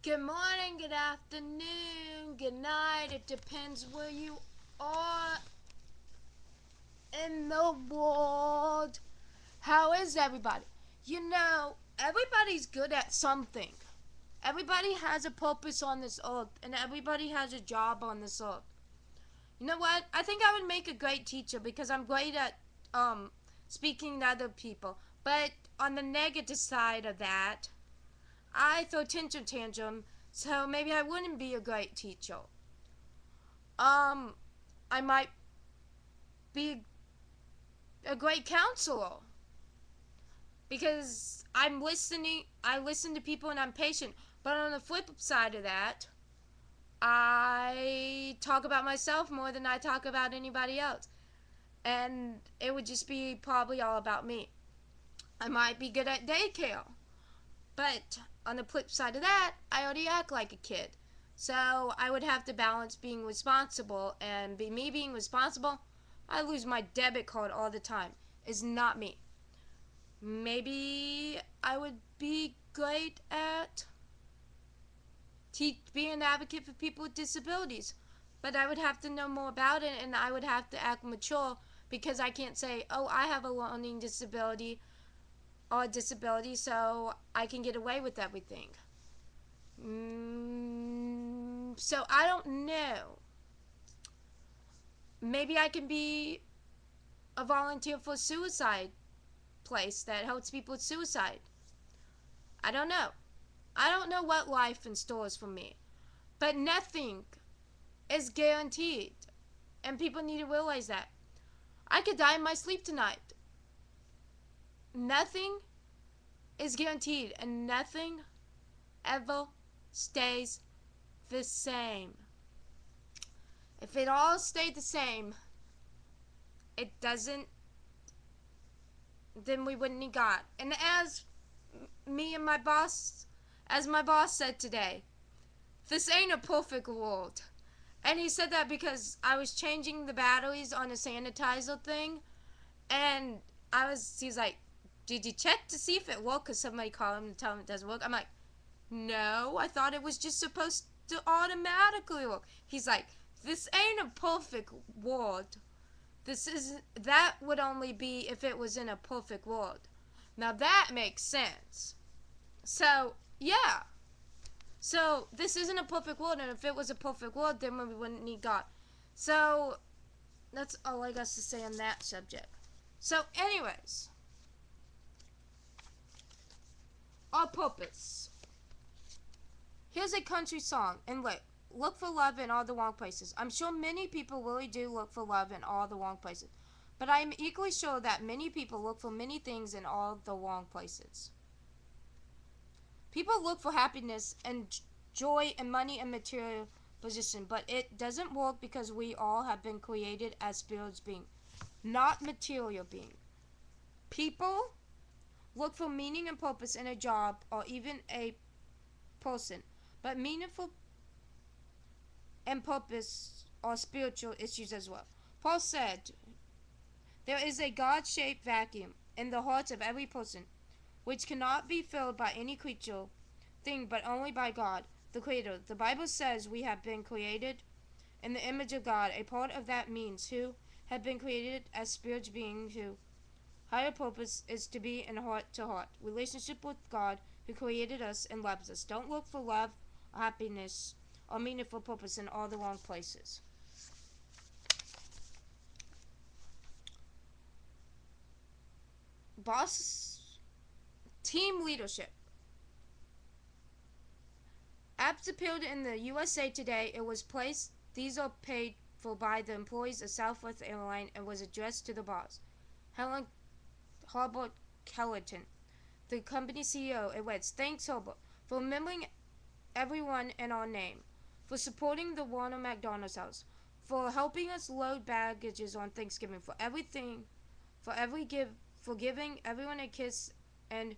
Good morning, good afternoon, good night. It depends where you are in the world. How is everybody? Everybody's good at something. Everybody has a purpose on this earth, and everybody has a job on this earth. You know what? I think I would make a great teacher because I'm great at speaking to other people. But on the negative side of that, I throw tantrum, so maybe I wouldn't be a great teacher. I might be a great counselor because I listen to people and I'm patient. But on the flip side of that, I talk about myself more than I talk about anybody else. And it would just be probably all about me. I might be good at daycare. But on the flip side of that, I already act like a kid. So I would have to balance being responsible, and me being responsible, I lose my debit card all the time. Is not me. Maybe I would be great at being an advocate for people with disabilities. But I would have to know more about it, and I would have to act mature because I can't say, oh, I have a learning disability or a disability, so I can get away with everything. So I don't know. Maybe I can be a volunteer for a suicide place that helps people with suicide. I don't know. I don't know what life in stores for me. But nothing is guaranteed. And people need to realize that. I could die in my sleep tonight. Nothing is guaranteed, and nothing ever stays the same. If it all stayed the same, it doesn't, then we wouldn't need God. And as my boss said today, this ain't a perfect world. And he said that because I was changing the batteries on a sanitizer thing, and he's like, did you check to see if it worked? Because somebody called him to tell him it doesn't work. I'm like, no, I thought it was just supposed to automatically work. He's like, this ain't a perfect world. That would only be if it was in a perfect world. Now that makes sense. So, yeah. So, this isn't a perfect world, and if it was a perfect world, then we wouldn't need God. So, that's all I got to say on that subject. So, anyways, our purpose. Here's a country song, and look for love in all the wrong places. I'm sure many people really do look for love in all the wrong places. But I am equally sure that many people look for many things in all the wrong places. People look for happiness and joy and money and material position, but it doesn't work because we all have been created as spirits being, not material being. People look for meaning and purpose in a job or even a person, but meaningful and purpose are spiritual issues as well. Paul said, there is a God-shaped vacuum in the hearts of every person, which cannot be filled by any creature, thing, but only by God, the Creator. The Bible says we have been created in the image of God. A part of that means who have been created as spiritual beings who higher purpose is to be in heart-to-heart relationship with God who created us and loves us. Don't look for love, happiness, or meaningful purpose in all the wrong places. Boss team leadership. Apps appeared in the USA Today. It was placed. These are paid for by the employees of Southwest Airlines and was addressed to the boss, Helen Harbert Kellerton, the company CEO. It reads, thanks, Harbert, for remembering everyone in our name, for supporting the Warner McDonald's house, for helping us load baggages on Thanksgiving, for everything, for giving everyone a kiss and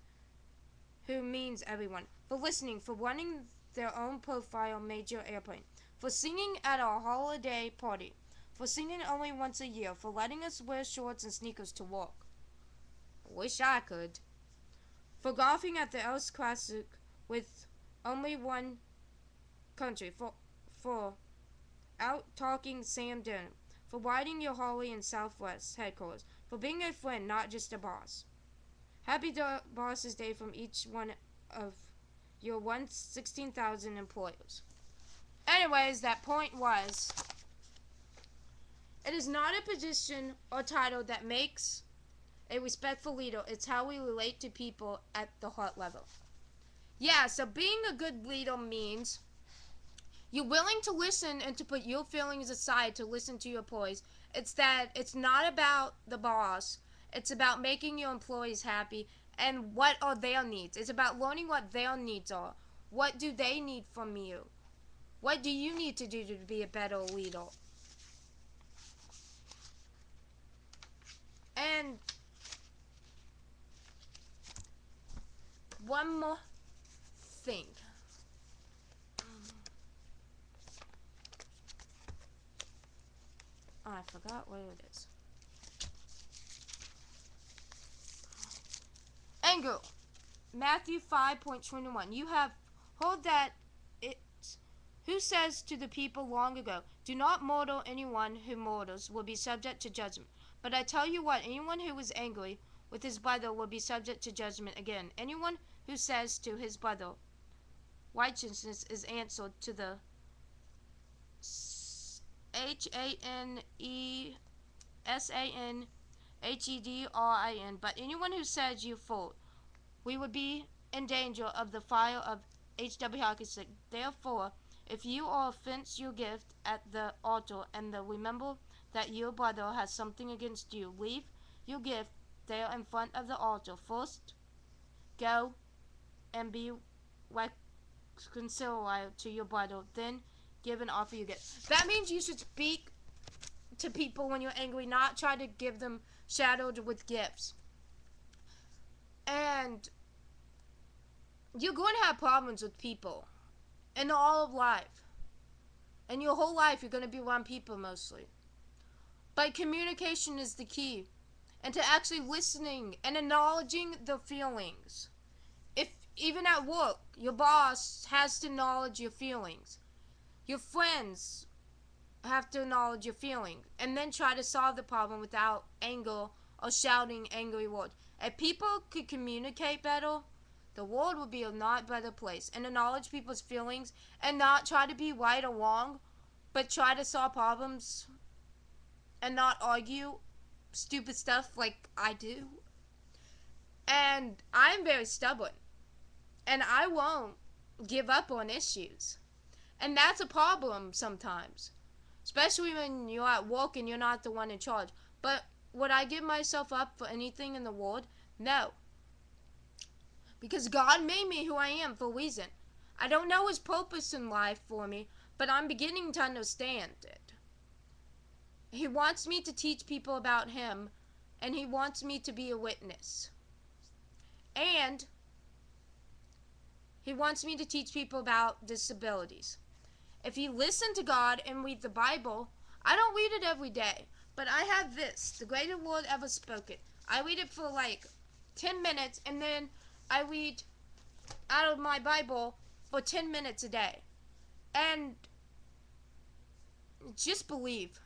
who means everyone, for listening, for running their own profile major airplane, for singing at our holiday party, for singing only once a year, for letting us wear shorts and sneakers to work. Wish I could. For golfing at the Ellis Classic with only one country, for out talking Sam Denham, for writing your Holly and Southwest headquarters, for being a friend, not just a boss. Happy Boss's Day from each one of your 16,000 employers. Anyways, that point was, it is not a position or title that makes a respectful leader. It's how we relate to people at the heart level. Yeah, so being a good leader means you're willing to listen and to put your feelings aside to listen to your employees. It's not about the boss. It's about making your employees happy and what are their needs. It's about learning what their needs are. What do they need from you? What do you need to do to be a better leader? And one more thing. Oh, I forgot what it is. Anger. Matthew 5:21. You have heard that who says to the people long ago, do not murder. Anyone who murders will be subject to judgment. But I tell you what, anyone who is angry with his brother will be subject to judgment again. Anyone who says to his brother, righteousness is answered to the HANESANHEDRIN. But anyone who says you fool, we would be in danger of the fire of H.W. Hawkins. Therefore, if you offense your gift at the altar and remember that your brother has something against you, leave your gift there in front of the altar. First, go and be reconciled to your brother. Then, give and offer your gift. That means you should speak to people when you're angry, not try to give them shadowed with gifts. And you're going to have problems with people in all of life. In your whole life, you're going to be around people mostly. But communication is the key. And to actually listening and acknowledging the feelings. If even at work, your boss has to acknowledge your feelings. Your friends have to acknowledge your feelings. And then try to solve the problem without anger or shouting angry words. If people could communicate better, the world would be a lot better place. And acknowledge people's feelings and not try to be right or wrong, but try to solve problems and not argue stupid stuff like I do. And I'm very stubborn. And I won't give up on issues. And that's a problem sometimes. Especially when you're at work and you're not the one in charge. But would I give myself up for anything in the world? No. Because God made me who I am for a reason. I don't know his purpose in life for me, but I'm beginning to understand it. He wants me to teach people about him, and he wants me to be a witness. And he wants me to teach people about disabilities. If you listen to God and read the Bible, I don't read it every day, but I have this, the greatest word ever spoken. I read it for like 10 minutes, and then I read out of my Bible for 10 minutes a day. And just believe.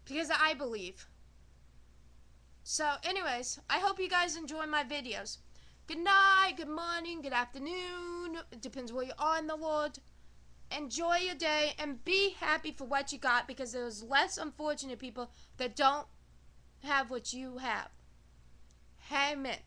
Because I believe. So anyways, I hope you guys enjoy my videos. Good night, good morning, good afternoon. It depends where you are in the world. Enjoy your day and be happy for what you got, because there's less unfortunate people that don't have what you have. Amen.